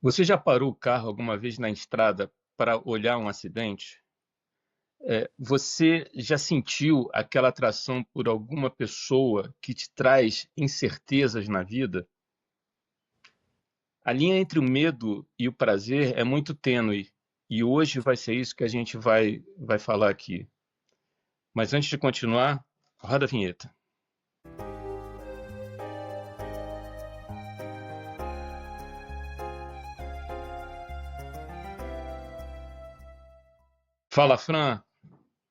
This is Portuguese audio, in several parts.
Você já parou o carro alguma vez na estrada para olhar um acidente? Você já sentiu aquela atração por alguma pessoa que te traz incertezas na vida? A linha entre o medo e o prazer é muito tênue, e hoje vai ser isso que a gente vai falar aqui. Mas antes de continuar, roda a vinheta. Fala, Fran,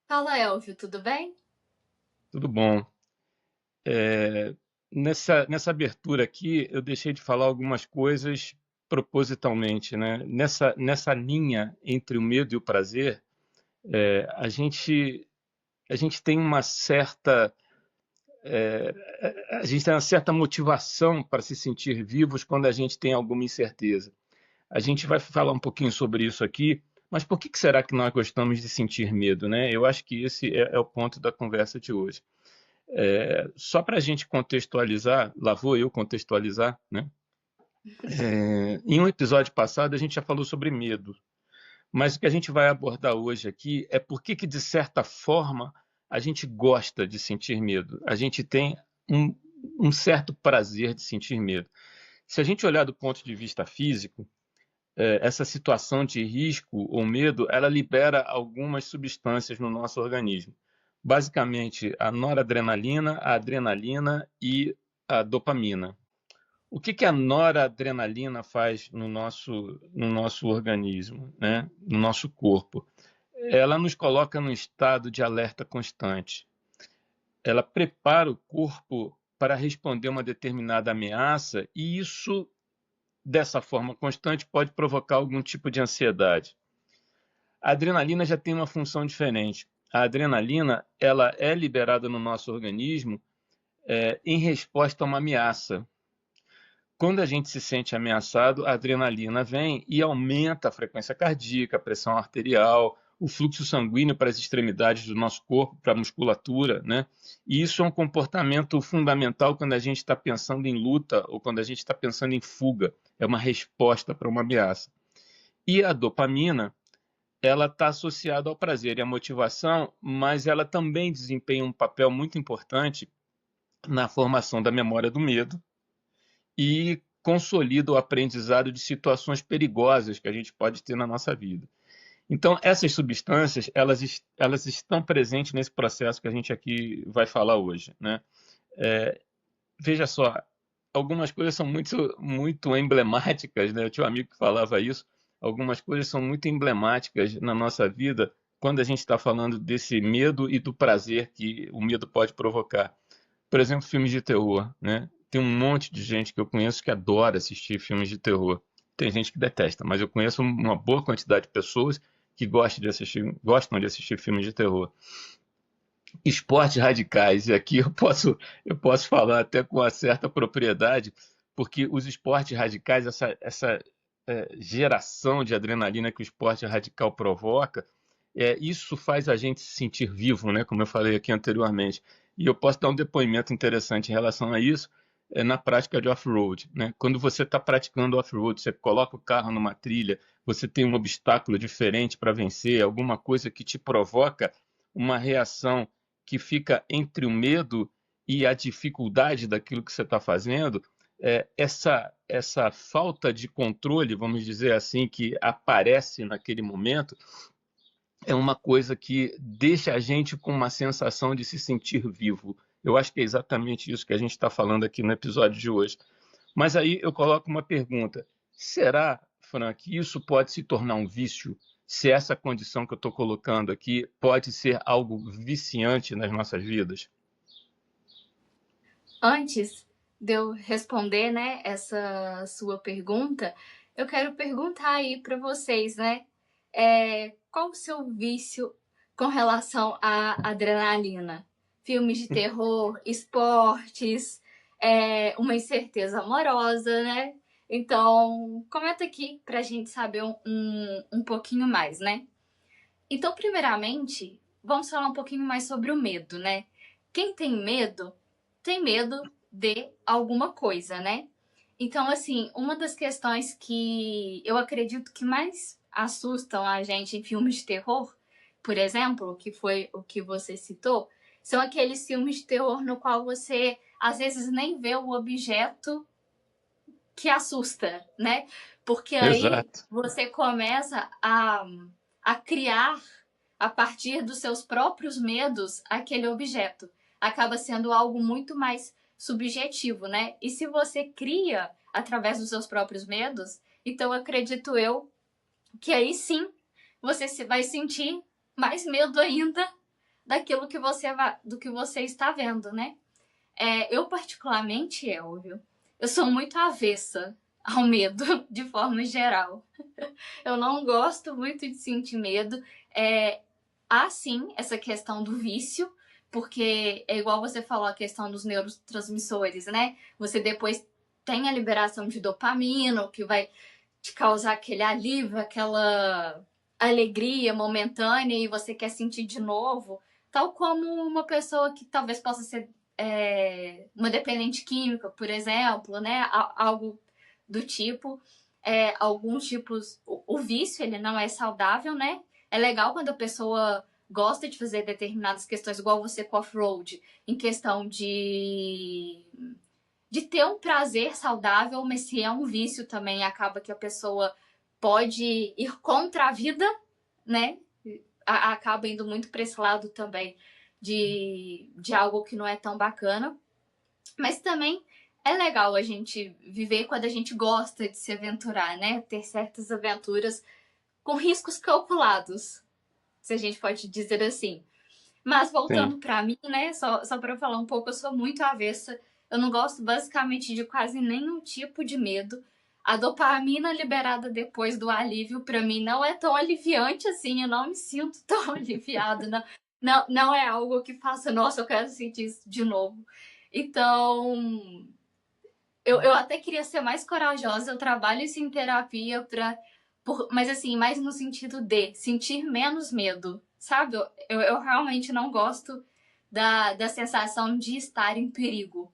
Fala, Elvio, tudo bem? tudo bom? Nessa abertura aqui, eu deixei de falar algumas coisas propositalmente, né? Nessa linha entre o medo e o prazer, a gente tem uma certa, a gente tem uma certa motivação para se sentir vivos quando a gente tem alguma incerteza. A gente vai falar um pouquinho sobre isso aqui, mas por que será que nós gostamos de sentir medo, né? Eu acho que esse é o ponto da conversa de hoje. Só para a gente contextualizar, lá vou eu contextualizar, né? Em um episódio passado a gente já falou sobre medo, mas o que a gente vai abordar hoje aqui é por que, de certa forma, a gente gosta de sentir medo. A gente tem um, um certo prazer de sentir medo. Se a gente olhar do ponto de vista físico, essa situação de risco ou medo, ela libera algumas substâncias no nosso organismo. Basicamente, a noradrenalina, a adrenalina e a dopamina. O que a noradrenalina faz no nosso organismo, né? No nosso corpo? Ela nos coloca num estado de alerta constante. Ela prepara o corpo para responder uma determinada ameaça e isso, dessa forma constante, pode provocar algum tipo de ansiedade. A adrenalina já tem uma função diferente. A adrenalina ela é liberada no nosso organismo em resposta a uma ameaça. Quando a gente se sente ameaçado, a adrenalina vem e aumenta a frequência cardíaca, a pressão arterial, o fluxo sanguíneo para as extremidades do nosso corpo, para a musculatura, né? E isso é um comportamento fundamental quando a gente está pensando em luta ou quando a gente está pensando em fuga. É uma resposta para uma ameaça. E a dopamina, ela está associada ao prazer e à motivação, mas ela também desempenha um papel muito importante na formação da memória do medo e consolida o aprendizado de situações perigosas que a gente pode ter na nossa vida. Então, essas substâncias, elas estão presentes nesse processo que a gente aqui vai falar hoje, né? Veja só, algumas coisas são muito emblemáticas, né? Eu tinha um amigo que falava isso. Algumas coisas são muito emblemáticas na nossa vida quando a gente está falando desse medo e do prazer que o medo pode provocar. Por exemplo, filmes de terror, né? Tem um monte de gente que eu conheço que adora assistir filmes de terror. Tem gente que detesta, mas eu conheço uma boa quantidade de pessoas que gostam de assistir filmes de terror. Esportes radicais, e aqui eu posso falar até com uma certa propriedade, porque os esportes radicais, essa geração de adrenalina que o esporte radical provoca, isso faz a gente se sentir vivo, né? Como eu falei aqui anteriormente. E eu posso dar um depoimento interessante em relação a isso na prática de off-road, né? Quando você está praticando off-road, você coloca o carro numa trilha, você tem um obstáculo diferente para vencer, alguma coisa que te provoca uma reação que fica entre o medo e a dificuldade daquilo que você está fazendo, essa falta de controle, vamos dizer assim, que aparece naquele momento, é uma coisa que deixa a gente com uma sensação de se sentir vivo. Eu acho que é exatamente isso que a gente está falando aqui no episódio de hoje. Mas aí eu coloco uma pergunta: será, Frank, que isso pode se tornar um vício? Se essa condição que eu estou colocando aqui pode ser algo viciante nas nossas vidas? Antes de eu responder, né, essa sua pergunta, eu quero perguntar aí para vocês, né, qual o seu vício com relação à adrenalina? Filmes de terror, esportes, uma incerteza amorosa, né? Então, comenta aqui para a gente saber um pouquinho mais, né? Então, primeiramente, vamos falar um pouquinho mais sobre o medo, né? Quem tem medo de alguma coisa, né? Então, assim, uma das questões que eu acredito que mais assustam a gente em filmes de terror, por exemplo, que foi o que você citou, são aqueles filmes de terror no qual você às vezes nem vê o objeto que assusta, né? Porque aí Exato. você começa a criar, a partir dos seus próprios medos, aquele objeto. Acaba sendo algo muito mais subjetivo, né? E se você cria através dos seus próprios medos, então acredito eu que aí sim você vai sentir mais medo ainda daquilo que do que você está vendo, né? Eu particularmente, Elvio, eu sou muito avessa ao medo, de forma geral. Eu não gosto muito de sentir medo. Há sim essa questão do vício, porque é igual você falou a questão dos neurotransmissores, né? Você depois tem a liberação de dopamina, o que vai te causar aquele alívio, aquela alegria momentânea e você quer sentir de novo. Tal como uma pessoa que talvez possa ser uma dependente química, por exemplo, né? Algo do tipo. Alguns tipos. O vício, ele não é saudável, né? É legal quando a pessoa gosta de fazer determinadas questões, igual você com off-road, em questão de ter um prazer saudável, mas se é um vício também, acaba que a pessoa pode ir contra a vida, né? Acaba indo muito para esse lado também de algo que não é tão bacana. Mas também é legal a gente viver quando a gente gosta de se aventurar, né? Ter certas aventuras com riscos calculados, se a gente pode dizer assim. Mas Sim. voltando para mim, né? Só para falar um pouco, eu sou muito avessa. Eu não gosto basicamente de quase nenhum tipo de medo. A dopamina liberada depois do alívio, para mim, não é tão aliviante assim. Eu não me sinto tão aliviada. Não é algo que faça, nossa, eu quero sentir isso de novo. Então, eu até queria ser mais corajosa. Eu trabalho isso em terapia mas assim, mais no sentido de sentir menos medo, sabe? Eu realmente não gosto da sensação de estar em perigo.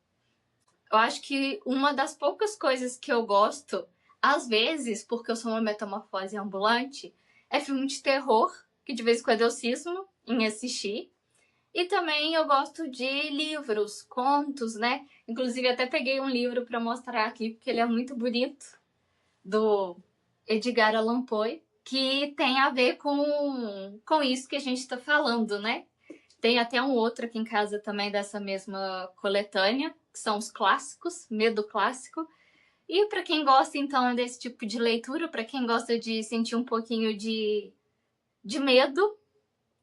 Eu acho que uma das poucas coisas que eu gosto, às vezes, porque eu sou uma metamorfose ambulante, é filme de terror, que de vez em quando eu cismo em assistir. E também eu gosto de livros, contos, né? Inclusive, até peguei um livro para mostrar aqui, porque ele é muito bonito, do Edgar Allan Poe, que tem a ver com isso que a gente está falando, né? Tem até um outro aqui em casa também dessa mesma coletânea, que são os clássicos, Medo Clássico. E para quem gosta, então, desse tipo de leitura, para quem gosta de sentir um pouquinho de medo,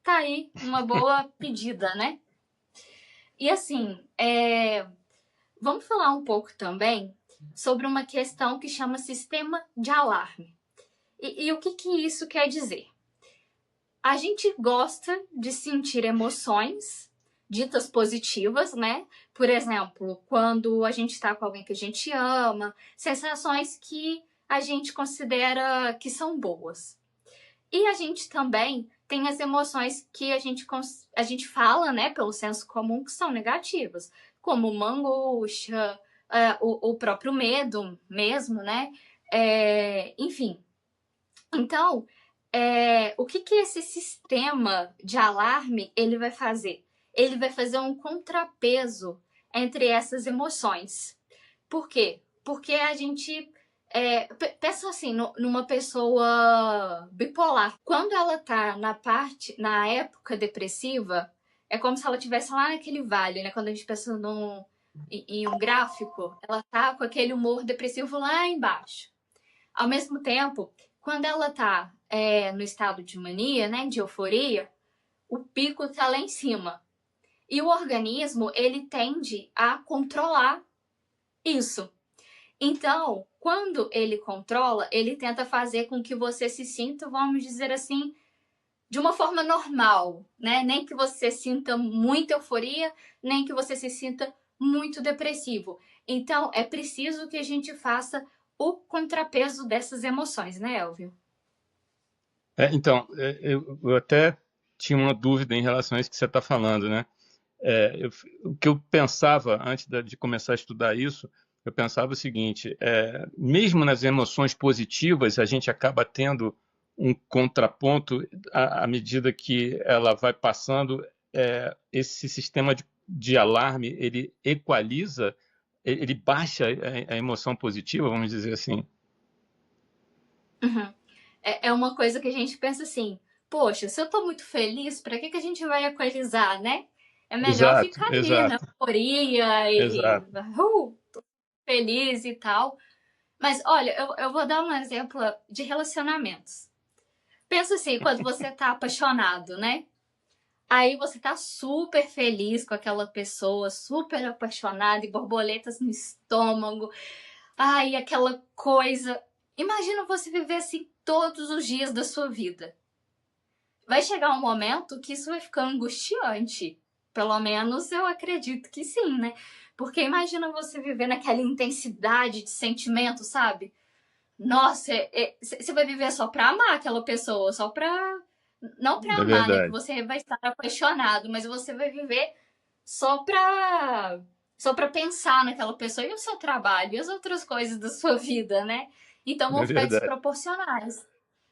tá aí uma boa pedida, né? E assim, vamos falar um pouco também sobre uma questão que chama sistema de alarme. E o que isso quer dizer? A gente gosta de sentir emoções ditas positivas, né? Por exemplo, quando a gente está com alguém que a gente ama, sensações que a gente considera que são boas. E a gente também tem as emoções que a gente fala, né, pelo senso comum, que são negativas, como uma angústia, o próprio medo mesmo, né? Enfim. Então, o que esse sistema de alarme ele vai fazer? Ele vai fazer um contrapeso entre essas emoções. Por quê? Porque a gente pensa assim, numa pessoa bipolar. Quando ela tá na época depressiva, é como se ela estivesse lá naquele vale, né? Quando a gente pensa em um gráfico, ela tá com aquele humor depressivo lá embaixo. Ao mesmo tempo, quando ela tá no estado de mania, né, de euforia, o pico tá lá em cima. E o organismo, ele tende a controlar isso. Então, quando ele controla, ele tenta fazer com que você se sinta, vamos dizer assim, de uma forma normal, né? Nem que você sinta muita euforia, nem que você se sinta muito depressivo. Então, é preciso que a gente faça o contrapeso dessas emoções, né, Elvio? Então, eu até tinha uma dúvida em relação a isso que você está falando, né? O que eu pensava antes de começar a estudar isso Eu pensava o seguinte: mesmo nas emoções positivas, a gente acaba tendo um contraponto à medida que ela vai passando. Esse sistema de alarme ele equaliza, ele baixa a emoção positiva, vamos dizer assim. Uhum. É uma coisa que a gente pensa assim, poxa, se eu tô muito feliz, pra que a gente vai equalizar, né? É melhor Exato, ficar ali na exato, euforia e exato. feliz e tal. Mas olha, eu vou dar um exemplo de relacionamentos. Pensa assim, quando você tá apaixonado, né? Aí você tá super feliz com aquela pessoa, super apaixonado e borboletas no estômago. Ai, aquela coisa. Imagina você viver assim todos os dias da sua vida. Vai chegar um momento que isso vai ficar angustiante. Pelo menos eu acredito que sim, né? Porque imagina você viver naquela intensidade de sentimento, sabe? Nossa, você vai viver só pra amar aquela pessoa, só pra. Não pra É amar, né? Que verdade, você vai estar apaixonado, mas você vai viver só pra. Só pra pensar naquela pessoa e o seu trabalho e as outras coisas da sua vida, né? Então vão é ficar verdade. desproporcionais.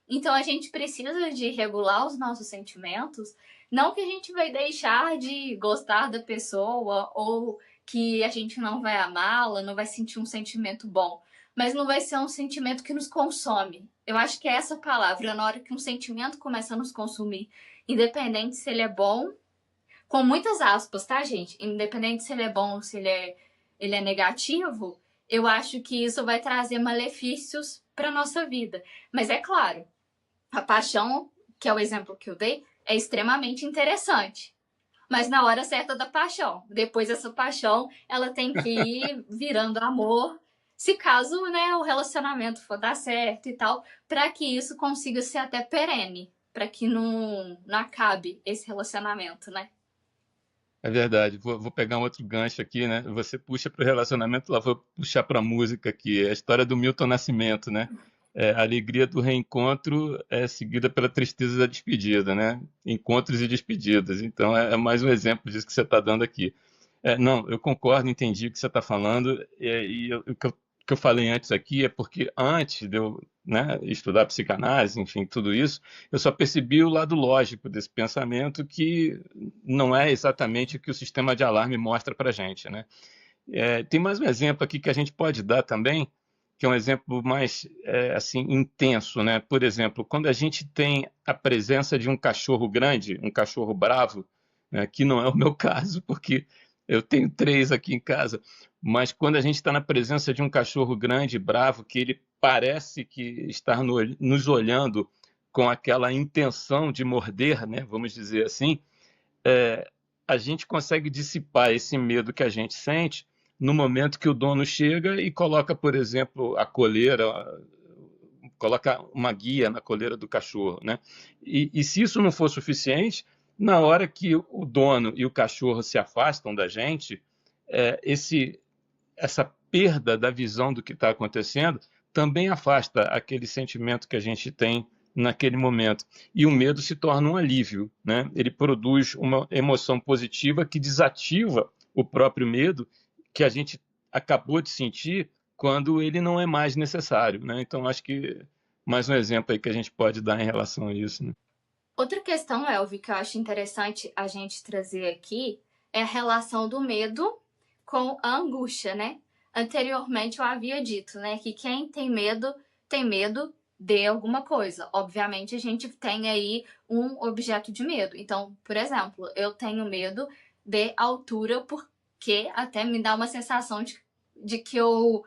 Então a gente precisa de regular os nossos sentimentos. Não que a gente vai deixar de gostar da pessoa ou que a gente não vai amá-la, não vai sentir um sentimento bom, mas não vai ser um sentimento que nos consome. Eu acho que é essa palavra, na hora que um sentimento começa a nos consumir, independente se ele é bom, com muitas aspas, tá, gente? Independente se ele é bom ou se ele é negativo, eu acho que isso vai trazer malefícios para nossa vida. Mas é claro, a paixão, que é o exemplo que eu dei, é extremamente interessante. Mas na hora certa da paixão. Depois essa paixão, ela tem que ir virando amor, se caso, né, o relacionamento for dar certo e tal, para que isso consiga ser até perene, para que não acabe esse relacionamento, né? É verdade. Vou pegar um outro gancho aqui, né? Você puxa para o relacionamento, lá vou puxar para a música aqui. É a história do Milton Nascimento, né? A alegria do reencontro é seguida pela tristeza da despedida, né? Encontros e despedidas. Então é mais um exemplo disso que você está dando aqui. Não, eu concordo, entendi o que você está falando. O que eu falei antes aqui é porque antes de eu, né, estudar psicanálise, enfim, tudo isso, eu só percebi o lado lógico desse pensamento que não é exatamente o que o sistema de alarme mostra para a gente, né? Tem mais um exemplo aqui que a gente pode dar também, que é um exemplo mais assim intenso, né? Por exemplo, quando a gente tem a presença de um cachorro grande, um cachorro bravo, né, que não é o meu caso, porque eu tenho três aqui em casa, mas quando a gente está na presença de um cachorro grande, bravo, que ele parece que está nos olhando com aquela intenção de morder, né, vamos dizer assim, é, a gente consegue dissipar esse medo que a gente sente no momento que o dono chega e coloca, por exemplo, a coleira, coloca uma guia na coleira do cachorro, né? E se isso não for suficiente, na hora que o dono e o cachorro se afastam da gente, é, esse, essa perda da visão do que está acontecendo também afasta aquele sentimento que a gente tem naquele momento. E o medo se torna um alívio, né? Ele produz uma emoção positiva que desativa o próprio medo que a gente acabou de sentir quando ele não é mais necessário, né? Então acho que mais um exemplo aí que a gente pode dar em relação a isso, né? Outra questão, Elvi, que eu acho interessante a gente trazer aqui é a relação do medo com a angústia, né? Anteriormente eu havia dito, né, que quem tem medo de alguma coisa. Obviamente a gente tem aí um objeto de medo. Então, por exemplo, eu tenho medo de altura porque até me dá uma sensação de que eu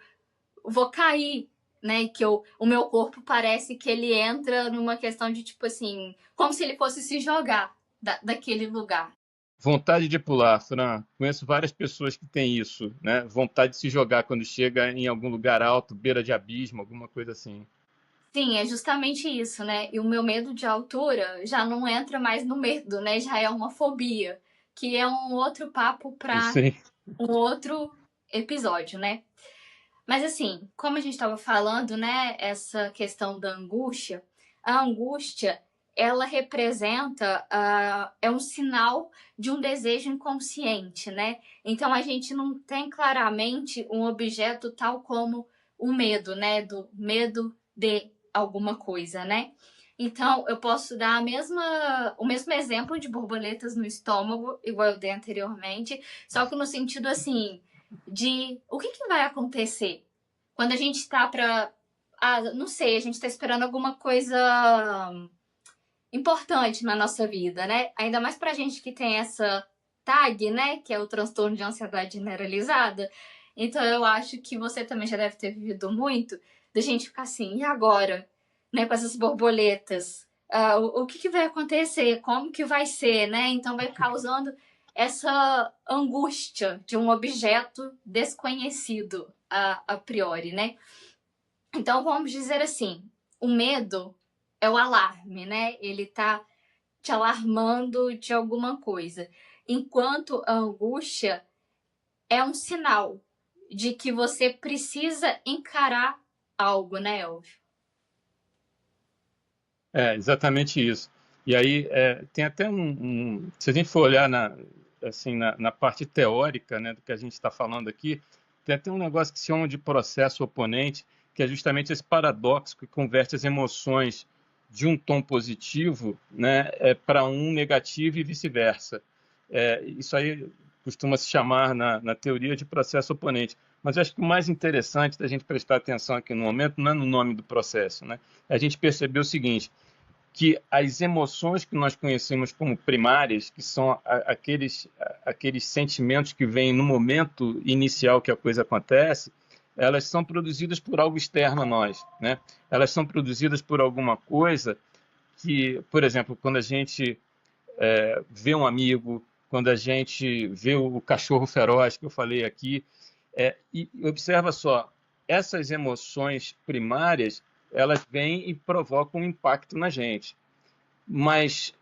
vou cair, né? Que o meu corpo parece que ele entra numa questão de tipo assim, como se ele fosse se jogar daquele lugar. Vontade de pular, Fran. Conheço várias pessoas que têm isso, né? Vontade de se jogar quando chega em algum lugar alto, beira de abismo, alguma coisa assim. Sim, é justamente isso, né? E o meu medo de altura já não entra mais no medo, né? Já é uma fobia, que é um outro papo para Sim, um outro episódio, né? Mas assim, como a gente estava falando, né? Essa questão da angústia, a angústia ela representa, é um sinal de um desejo inconsciente, né? Então a gente não tem claramente um objeto tal como o medo, né? Do medo de alguma coisa, né? Então eu posso dar o mesmo exemplo de borboletas no estômago, igual eu dei anteriormente, só que no sentido assim de o que vai acontecer quando a gente tá não sei, a gente tá esperando alguma coisa importante na nossa vida, né? Ainda mais pra gente que tem essa TAG, né? Que é o transtorno de ansiedade generalizada. Então eu acho que você também já deve ter vivido muito da gente ficar assim, e agora? Né? Com essas borboletas. O que vai acontecer? Como que vai ser, né? Então vai causando essa angústia de um objeto desconhecido a priori, né? Então vamos dizer assim, o medo é o alarme, né? Ele tá te alarmando de alguma coisa. Enquanto a angústia é um sinal de que você precisa encarar algo, né, Elvio? É exatamente isso. E aí tem até se a gente for olhar assim, na parte teórica, né, do que a gente está falando aqui, tem até um negócio que se chama de processo oponente, que é justamente esse paradoxo que converte as emoções de um tom positivo, né, para um negativo e vice-versa. Isso aí costuma se chamar na teoria de processo oponente. Mas eu acho que o mais interessante da gente prestar atenção aqui no momento não é no nome do processo, né? A gente percebeu o seguinte, que as emoções que nós conhecemos como primárias, que são aqueles sentimentos que vêm no momento inicial que a coisa acontece, elas são produzidas por algo externo a nós, né? Elas são produzidas por alguma coisa que, por exemplo, quando a gente vê um amigo, quando a gente vê o cachorro feroz que eu falei aqui, e observa só, essas emoções primárias, elas vêm e provocam um impacto na gente. Mas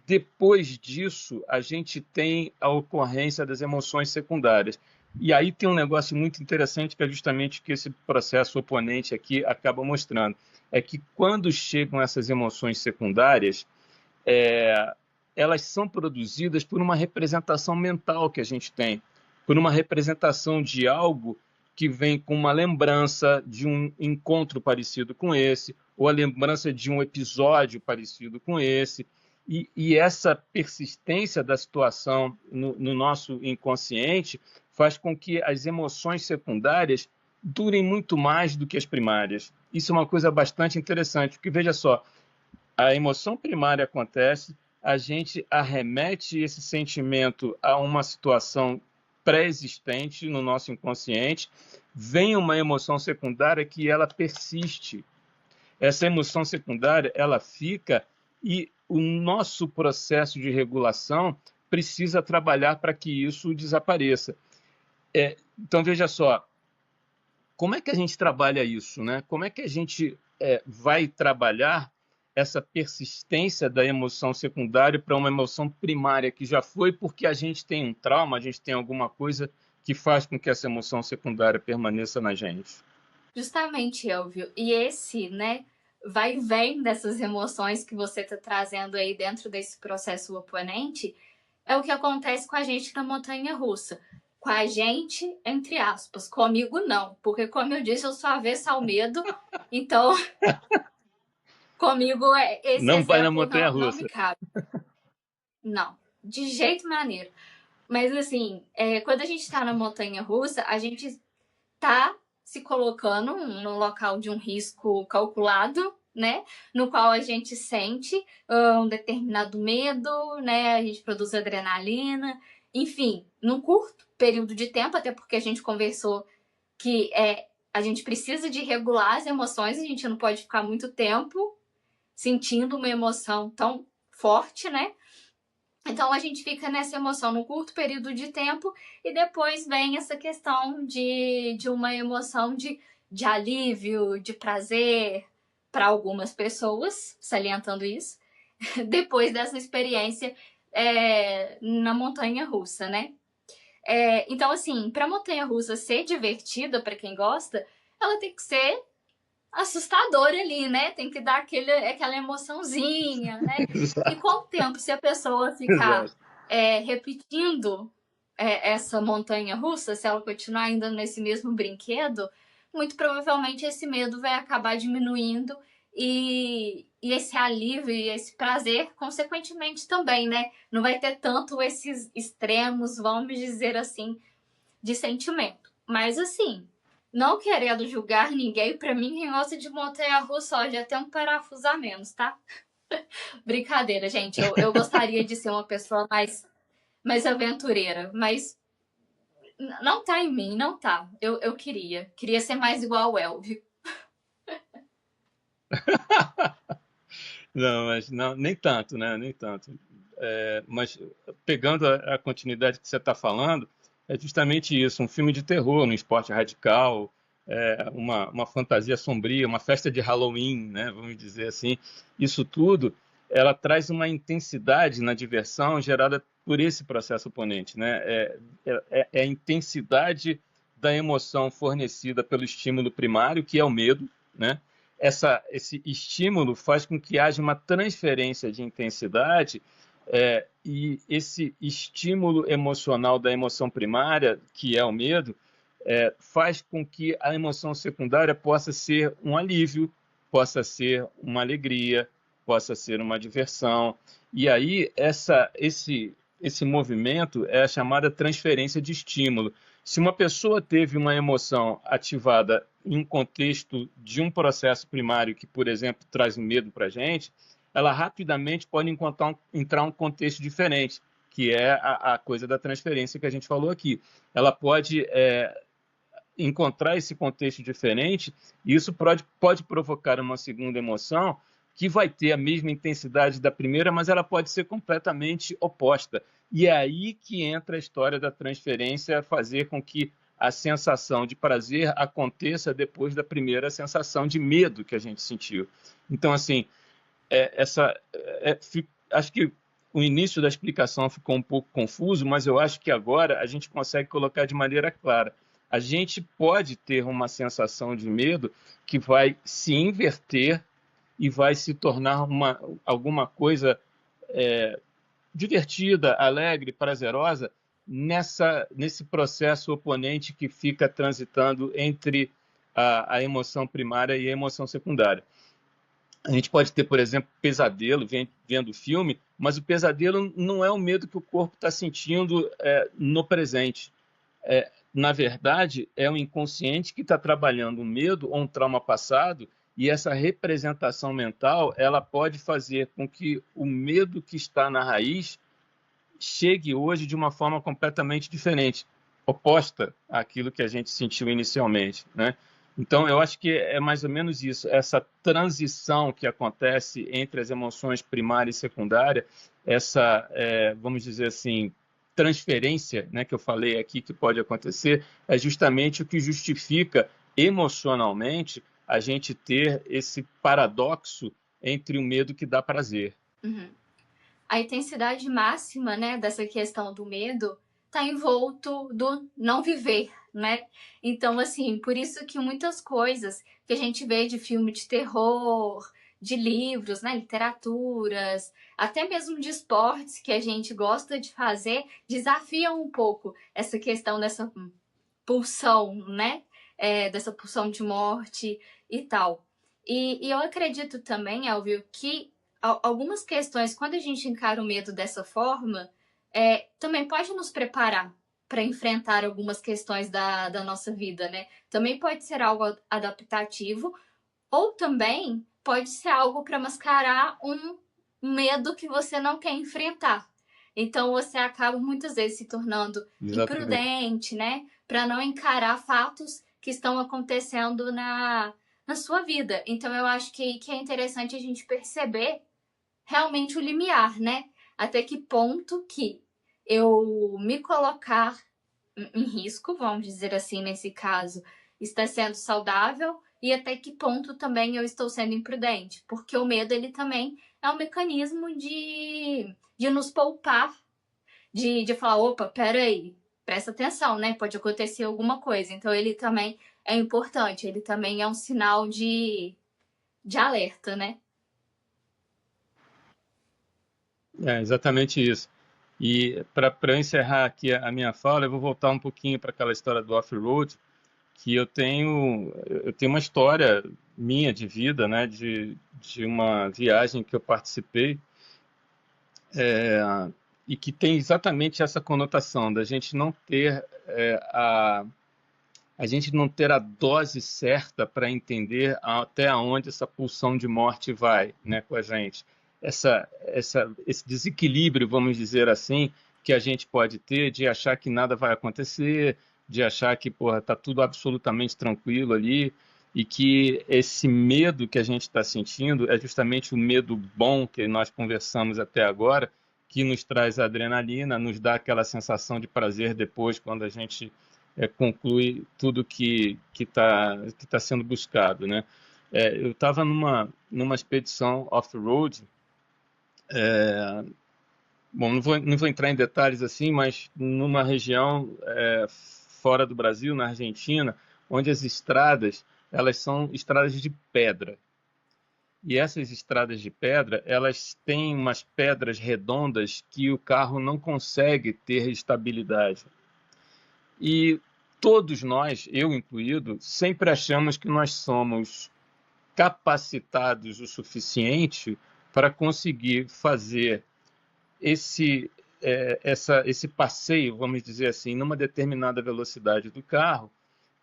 depois disso, a gente tem a ocorrência das emoções secundárias. E aí tem um negócio muito interessante que é justamente o que esse processo oponente aqui acaba mostrando. É que quando chegam essas emoções secundárias, é, elas são produzidas por uma representação mental que a gente tem, por uma representação de algo que vem com uma lembrança de um encontro parecido com esse, ou a lembrança de um episódio parecido com esse. E essa persistência da situação no nosso inconsciente faz com que as emoções secundárias durem muito mais do que as primárias. Isso é uma coisa bastante interessante, porque veja só, a emoção primária acontece, a gente arremete esse sentimento a uma situação pré-existente no nosso inconsciente, vem uma emoção secundária que ela persiste. Essa emoção secundária, ela fica e o nosso processo de regulação precisa trabalhar para que isso desapareça. Então, veja só, como é que a gente trabalha isso, né? Como é que a gente vai trabalhar essa persistência da emoção secundária para uma emoção primária que já foi porque a gente tem um trauma, a gente tem alguma coisa que faz com que essa emoção secundária permaneça na gente? Justamente, Elvio. E esse, né, vai e vem dessas emoções que você está trazendo aí dentro desse processo oponente, é o que acontece com a gente na montanha-russa. Com a gente, entre aspas. Comigo, não. Porque, como eu disse, eu sou avessa ao medo. Então, comigo, esse Não vai na exemplo não me montanha-russa. cabe. Não. De jeito maneiro. Mas, assim, quando a gente está na montanha-russa, a gente tá se colocando num local de um risco calculado, né? No qual a gente sente um determinado medo, né? A gente produz adrenalina, enfim, num curto período de tempo, até porque a gente conversou que a gente precisa de regular as emoções, a gente não pode ficar muito tempo sentindo uma emoção tão forte, né? Então a gente fica nessa emoção num curto período de tempo e depois vem essa questão de uma emoção de alívio, de prazer para algumas pessoas, salientando isso, depois dessa experiência na montanha russa, né? Então, assim, para a montanha russa ser divertida para quem gosta, ela tem que ser assustador ali, né? Tem que dar aquela emoçãozinha, né? E Exato, com o tempo, se a pessoa ficar exato. repetindo essa montanha russa, se ela continuar ainda nesse mesmo brinquedo, muito provavelmente esse medo vai acabar diminuindo e esse alívio e esse prazer, consequentemente, também, né? Não vai ter tanto esses extremos, vamos dizer assim, de sentimento. Mas assim, não querendo julgar ninguém, pra mim quem gosta de montanha-russa, ó, já tem um parafuso a menos, tá? Brincadeira, gente. Eu gostaria de ser uma pessoa mais aventureira, mas não tá em mim, não tá. Eu queria. Queria ser mais igual ao Elvio. Não, mas não, nem tanto, né? Nem tanto. Mas pegando a continuidade que você está falando, é justamente isso, um filme de terror, um esporte radical, uma fantasia sombria, uma festa de Halloween, né? Vamos dizer assim. Isso tudo, ela traz uma intensidade na diversão gerada por esse processo oponente, né? É a intensidade da emoção fornecida pelo estímulo primário, que é o medo, né? Esse estímulo faz com que haja uma transferência de intensidade, e esse estímulo emocional da emoção primária, que é o medo, faz com que a emoção secundária possa ser um alívio, possa ser uma alegria, possa ser uma diversão. E aí esse movimento é a chamada transferência de estímulo. Se uma pessoa teve uma emoção ativada em um contexto de um processo primário que, por exemplo, traz um medo para a gente, ela rapidamente pode entrar um contexto diferente, que é a coisa da transferência que a gente falou aqui. Ela pode encontrar esse contexto diferente, e isso pode provocar uma segunda emoção que vai ter a mesma intensidade da primeira, mas ela pode ser completamente oposta. E é aí que entra a história da transferência, fazer com que a sensação de prazer aconteça depois da primeira sensação de medo que a gente sentiu. Então, assim, acho que o início da explicação ficou um pouco confuso, mas eu acho que agora a gente consegue colocar de maneira clara. A gente pode ter uma sensação de medo que vai se inverter e vai se tornar alguma coisa divertida, alegre, prazerosa nesse processo oponente que fica transitando entre a emoção primária e a emoção secundária. A gente pode ter, por exemplo, pesadelo vendo o filme, mas o pesadelo não é o medo que o corpo está sentindo no presente. Na verdade, é o inconsciente que está trabalhando um medo ou um trauma passado, e essa representação mental ela pode fazer com que o medo que está na raiz chegue hoje de uma forma completamente diferente, oposta àquilo que a gente sentiu inicialmente, né? Então, eu acho que é mais ou menos isso, essa transição que acontece entre as emoções primária e secundária, vamos dizer assim, transferência, né, que eu falei aqui que pode acontecer, é justamente o que justifica emocionalmente a gente ter esse paradoxo entre o medo que dá prazer. Uhum. A intensidade máxima, né, dessa questão do medo tá envolto do não viver, né? Então, assim, por isso que muitas coisas que a gente vê de filme de terror, de livros, né, literaturas, até mesmo de esportes que a gente gosta de fazer, desafiam um pouco essa questão dessa pulsão, né? Dessa pulsão de morte e tal. E eu acredito também, Elvio, que algumas questões, quando a gente encara o medo dessa forma, também pode nos preparar para enfrentar algumas questões da nossa vida, né? Também pode ser algo adaptativo, ou também pode ser algo para mascarar um medo que você não quer enfrentar. Então você acaba muitas vezes se tornando Exatamente. imprudente, né? Para não encarar fatos que estão acontecendo na sua vida. Então eu acho que é interessante a gente perceber realmente o limiar, né? Até que ponto que eu me colocar em risco, vamos dizer assim, nesse caso, está sendo saudável e até que ponto também eu estou sendo imprudente, porque o medo ele também é um mecanismo de nos poupar, de falar, opa, peraí, presta atenção, né? Pode acontecer alguma coisa. Então ele também é importante, ele também é um sinal de alerta, né? É exatamente isso. E para encerrar aqui a minha fala, eu vou voltar um pouquinho para aquela história do off-road, que eu tenho uma história minha de vida, né, de uma viagem que eu participei, e que tem exatamente essa conotação da gente não ter a gente não ter a dose certa para entender até onde essa pulsão de morte vai, né, com a gente. Esse desequilíbrio, vamos dizer assim, que a gente pode ter de achar que nada vai acontecer, de achar que, porra, tá tudo absolutamente tranquilo ali, e que esse medo que a gente está sentindo é justamente o medo bom que nós conversamos até agora, que nos traz adrenalina, nos dá aquela sensação de prazer depois quando a gente conclui tudo que tá sendo buscado, né? Eu estava numa expedição off-road, bom, não vou entrar em detalhes assim, mas numa região fora do Brasil, na Argentina, onde as estradas, elas são estradas de pedra. E essas estradas de pedra, elas têm umas pedras redondas que o carro não consegue ter estabilidade. E todos nós, eu incluído, sempre achamos que nós somos capacitados o suficiente para conseguir fazer esse passeio, vamos dizer assim, numa determinada velocidade do carro,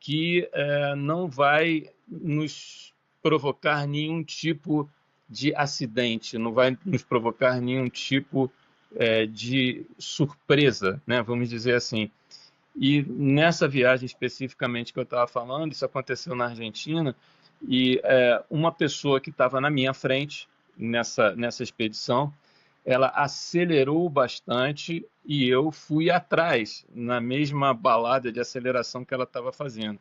que não vai nos provocar nenhum tipo de acidente, não vai nos provocar nenhum tipo de surpresa, né? Vamos dizer assim. E nessa viagem especificamente que eu estava falando, isso aconteceu na Argentina, e uma pessoa que estava na minha frente nessa expedição, ela acelerou bastante e eu fui atrás, na mesma balada de aceleração que ela estava fazendo.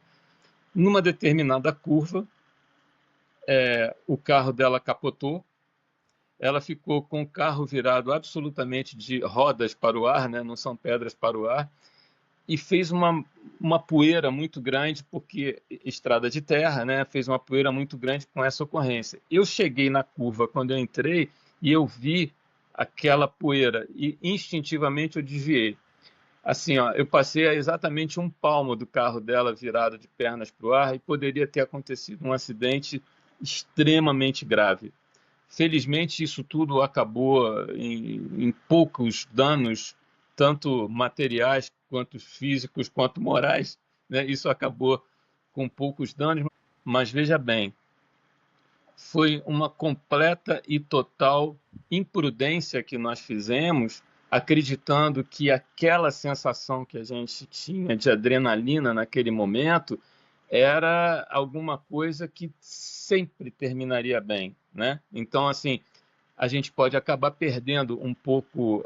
Numa determinada curva, o carro dela capotou, ela ficou com o carro virado absolutamente de rodas para o ar, né? Não são pedras para o ar, e fez uma poeira muito grande, porque estrada de terra, né? Fez uma poeira muito grande com essa ocorrência. Eu cheguei na curva quando eu entrei e eu vi aquela poeira e instintivamente eu desviei. Assim, ó, eu passei a exatamente um palmo do carro dela virado de pernas para o ar e poderia ter acontecido um acidente extremamente grave. Felizmente, isso tudo acabou em poucos danos, tanto materiais, quanto físicos, quanto morais, né? Isso acabou com poucos danos, mas veja bem, foi uma completa e total imprudência que nós fizemos, acreditando que aquela sensação que a gente tinha de adrenalina naquele momento era alguma coisa que sempre terminaria bem, né? Então, assim, a gente pode acabar perdendo um pouco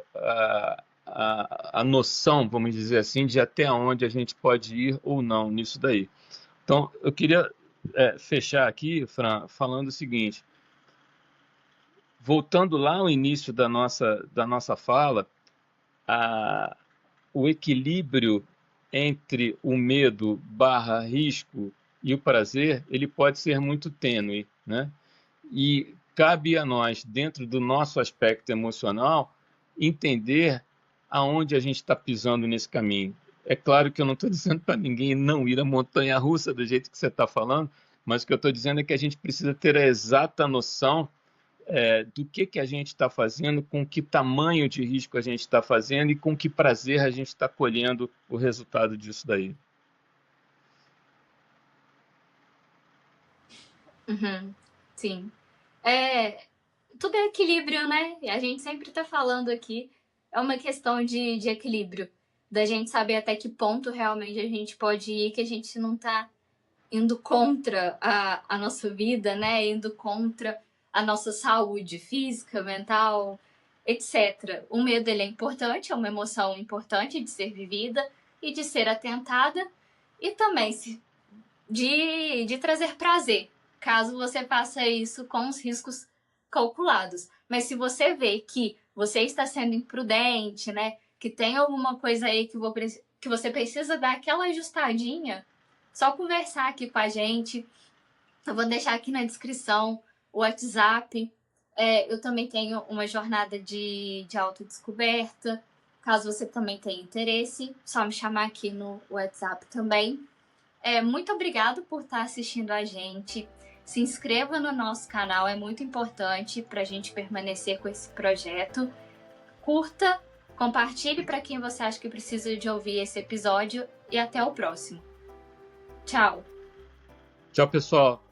a noção, vamos dizer assim, de até onde a gente pode ir ou não nisso daí. Então, eu queria fechar aqui, Fran, falando o seguinte: voltando lá ao início da nossa fala, a, o equilíbrio entre o medo barra risco e o prazer, ele pode ser muito tênue, né? E cabe a nós, dentro do nosso aspecto emocional, entender aonde a gente está pisando nesse caminho. É claro que eu não estou dizendo para ninguém não ir à montanha-russa do jeito que você está falando, mas o que eu estou dizendo é que a gente precisa ter a exata noção do que a gente está fazendo, com que tamanho de risco a gente está fazendo e com que prazer a gente está colhendo o resultado disso daí. Uhum, sim. É, tudo é equilíbrio, né? E a gente sempre tá falando aqui, é uma questão de equilíbrio, da gente saber até que ponto realmente a gente pode ir, que a gente não tá indo contra a nossa vida, né? Indo contra a nossa saúde física, mental, etc. O medo ele é importante, é uma emoção importante de ser vivida e de ser atentada, e também de trazer prazer, caso você faça isso com os riscos calculados. Mas se você vê que você está sendo imprudente, né? Que tem alguma coisa aí que você precisa dar aquela ajustadinha, só conversar aqui com a gente. Eu vou deixar aqui na descrição o WhatsApp. Eu também tenho uma jornada de autodescoberta. Caso você também tenha interesse, só me chamar aqui no WhatsApp também. Muito obrigado por estar assistindo a gente. Se inscreva no nosso canal, é muito importante para a gente permanecer com esse projeto. Curta, compartilhe para quem você acha que precisa de ouvir esse episódio e até o próximo. Tchau! Tchau, pessoal!